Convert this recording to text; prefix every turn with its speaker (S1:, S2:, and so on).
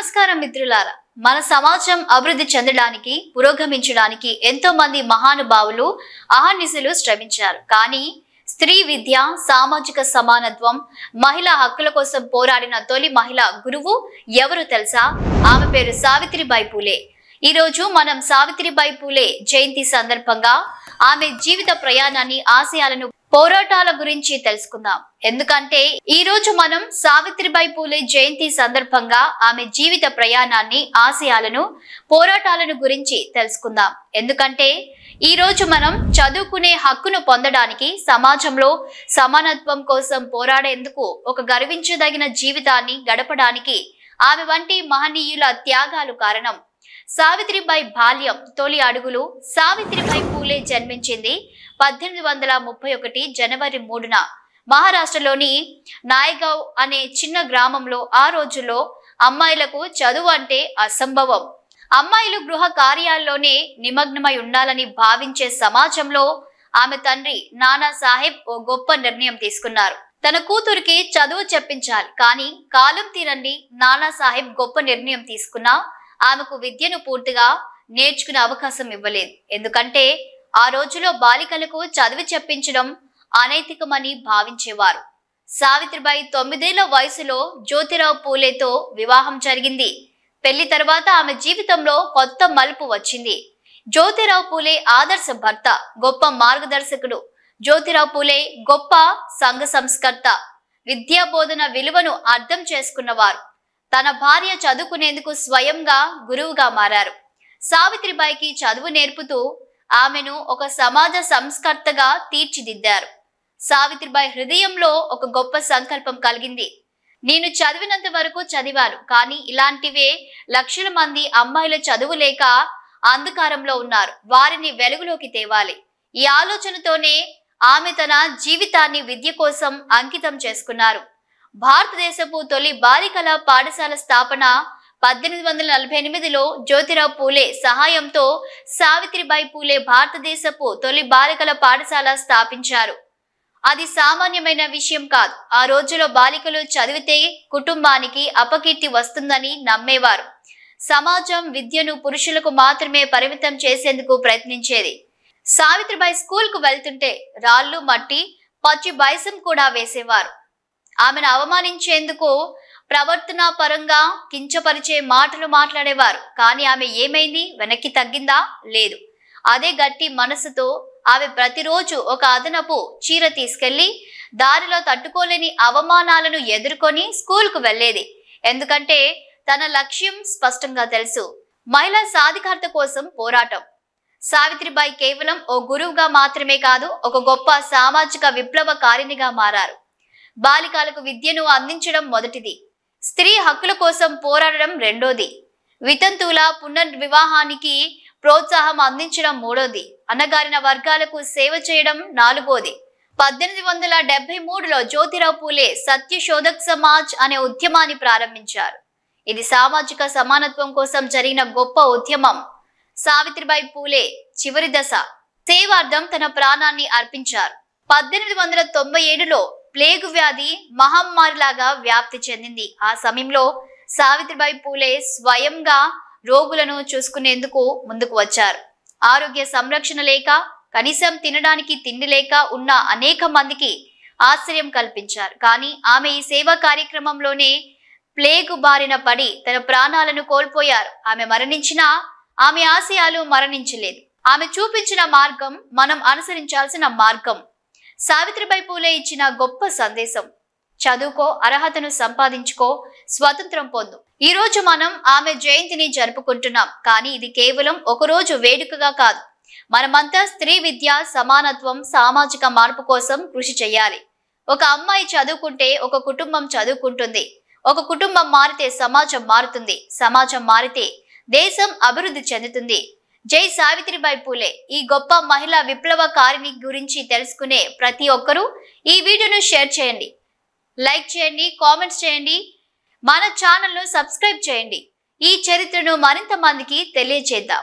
S1: నమస్కారం మిత్రులారా, మన సమాజం అభివృద్ధి చెందడానికి పురోగమించడానికి ఎంతో మంది మహానుభావులు అహర్నిశలు శ్రమించారు. కానీ స్త్రీ విద్య, సామాజిక సమానత్వం, మహిళా హక్కుల కోసం పోరాడిన తొలి మహిళా గురువు ఎవరు తెలుసా? ఆమె పేరు సావిత్రిబాయి పూలే. ఈ రోజు మనం సావిత్రిబాయి పూలే జయంతి సందర్భంగా ఆమె జీవిత ప్రయాణాన్ని, ఆశయాలను, పోరాటాల గురించి తెలుసుకుందాం. ఎందుకంటే ఈ రోజు మనం సావిత్రిబాయి పూలే జయంతి సందర్భంగా ఆమె జీవిత ప్రయాణాన్ని, ఆశయాలను, పోరాటాలను గురించి తెలుసుకుందాం. ఎందుకంటే ఈ రోజు మనం చదువుకునే హక్కును పొందడానికి, సమాజంలో సమానత్వం కోసం పోరాడేందుకు, ఒక గర్వించదగిన జీవితాన్ని గడపడానికి ఆమె వంటి మహనీయుల త్యాగాలు కారణం. సావిత్రిబాయి బాల్యం, తొలి అడుగులు. సావిత్రిబాయి పూలే జన్మించింది 1831 జనవరి 3న మహారాష్ట్రలోని నాయగావ్ అనే చిన్న గ్రామంలో. ఆ రోజుల్లో అమ్మాయిలకు చదువు అంటే అసంభవం. అమ్మాయిలు గృహ కార్యాల్లోనే నిమగ్నమై ఉండాలని భావించే సమాజంలో ఆమె తండ్రి నానా సాహెబ్ ఓ గొప్ప నిర్ణయం తీసుకున్నారు. తన కూతురికి చదువు చెప్పించాలి. కానీ కాలం తీరండి నానా సాహెబ్ గొప్ప నిర్ణయం తీసుకున్నా ఆమెకు విద్యను పూర్తిగా నేర్చుకునే అవకాశం ఇవ్వలేదు. ఎందుకంటే ఆ రోజులో బాలికలకు చదువు చెప్పించడం అనైతికమని భావించేవారు. సావిత్రిబాయి 9 ఏళ్ల వయసులో జ్యోతిరావు పూలేతో వివాహం జరిగింది. పెళ్లి తర్వాత ఆమె జీవితంలో కొత్త మలుపు వచ్చింది. జ్యోతిరావు పూలే ఆదర్శ భర్త, గొప్ప మార్గదర్శకుడు. జ్యోతిరావు పూలే గొప్ప సంఘ సంస్కర్త, విద్యా బోధన విలువను అర్థం చేసుకున్నవారు. తన భార్య చదువుకునేందుకు స్వయంగా గురువుగా మారారు. సావిత్రిబాయికి చదువు నేర్పుతూ ఆమెను ఒక సమాజ సంస్కర్తగా తీర్చిదిద్దారు. సావిత్రిబాయి హృదయంలో ఒక గొప్ప సంకల్పం కలిగింది. నేను చదివినంత వరకు చదివాను, కానీ ఇలాంటివే లక్షల మంది అమ్మాయిల చదువు లేక అంధకారంలో ఉన్నారు. వారిని వెలుగులోకి తేవాలి. ఈ ఆలోచనతోనే ఆమె తన జీవితాన్ని విద్య కోసం అంకితం చేసుకున్నారు. భారతదేశపు తొలి బాలికల పాఠశాల స్థాపన 1848లో జ్యోతిరావు పూలే సహాయంతో సావిత్రిబాయి పూలే భారతదేశపు తొలి బాలికల పాఠశాల స్థాపించారు. అది సామాన్యమైన విషయం కాదు. ఆ రోజులో బాలికలు చదివితే కుటుంబానికి అపకీర్తి వస్తుందని నమ్మేవారు. సమాజం విద్యను పురుషులకు మాత్రమే పరిమితం చేసేందుకు ప్రయత్నించేది. సావిత్రిబాయి స్కూల్కు వెళ్తుంటే రాళ్లు, మట్టి, పచ్చి బైసం కూడా వేసేవారు. ఆమెను అవమానించేందుకు, ప్రవర్తన పరంగా కించపరిచే మాటలు మాట్లాడేవారు. కానీ ఆమె ఏమైంది? వెనక్కి తగ్గిందా? లేదు. అదే గట్టి మనసుతో ఆమె ప్రతిరోజు ఒక అదనపు చీర తీసుకెళ్లి దారిలో తట్టుకోలేని అవమానాలను ఎదుర్కొని స్కూల్కు వెళ్లేది. ఎందుకంటే తన లక్ష్యం స్పష్టంగా తెలుసు: మహిళా సాధికారత కోసం పోరాటం. సావిత్రిబాయి కేవలం ఓ గురువుగా మాత్రమే కాదు, ఒక గొప్ప సామాజిక విప్లవకారిణిగా మారారు. బాలికలకు విద్యను అందించడం మొదటిది, స్త్రీ హక్కుల కోసం పోరాడడం రెండోది, వితంతువుల పునర్వివాహానికి ప్రోత్సాహం అందించడం మూడోది, అణగారిన వర్గాలకు సేవ చేయడం నాలుగోది. 1873లో జ్యోతిరావు పూలే సత్యశోధక్ సమాజ్ అనే ఉద్యమాన్ని ప్రారంభించారు. ఇది సామాజిక సమానత్వం కోసం జరిగిన గొప్ప ఉద్యమం. సావిత్రిబాయి పూలే చివరి దశ సేవార్థం తన ప్రాణాన్ని అర్పించారు. 1897లో ప్లేగు వ్యాధి మహమ్మారిలాగా వ్యాప్తి చెందింది. ఆ సమయంలో సావిత్రిబాయి పూలే స్వయంగా రోగులను చూసుకునేందుకు ముందుకు వచ్చారు. ఆరోగ్య సంరక్షణ లేక, కనీసం తినడానికి తిండి లేక ఉన్న అనేక మందికి ఆశ్రయం కల్పించారు. కానీ ఆమె ఈ సేవా కార్యక్రమంలోనే ప్లేగు బారిన పడి తన ప్రాణాలను కోల్పోయారు. ఆమె మరణించినా ఆమె ఆశయాలు మరణించలేదు. ఆమె చూపించిన మార్గం మనం అనుసరించాల్సిన మార్గం. సావిత్రిబాయి పూలే ఇచ్చిన గొప్ప సందేశం: చదువుకో, అర్హతను సంపాదించుకో, స్వతంత్రం పొందు. ఈ రోజు మనం ఆమె జయంతిని జరుపుకుంటున్నాం. కానీ ఇది కేవలం ఒకరోజు వేడుకగా కాదు. మనమంతా స్త్రీ విద్య, సమానత్వం, సామాజిక మార్పు కోసం కృషి చేయాలి. ఒక అమ్మాయి చదువుకుంటే ఒక కుటుంబం చదువుకుంటుంది. ఒక కుటుంబం మారితే సమాజం మారుతుంది. సమాజం మారితే దేశం అభివృద్ధి చెందుతుంది. జై సావిత్రిబాయి పూలే. ఈ గొప్ప మహిళా విప్లవకారిణి గురించి తెలుసుకునే ప్రతి ఒక్కరూ ఈ వీడియోను షేర్ చేయండి, లైక్ చేయండి, కామెంట్స్ చేయండి, మన ఛానల్ను సబ్స్క్రైబ్ చేయండి. ఈ చరిత్రను మరింత మందికి తెలియజేద్దాం.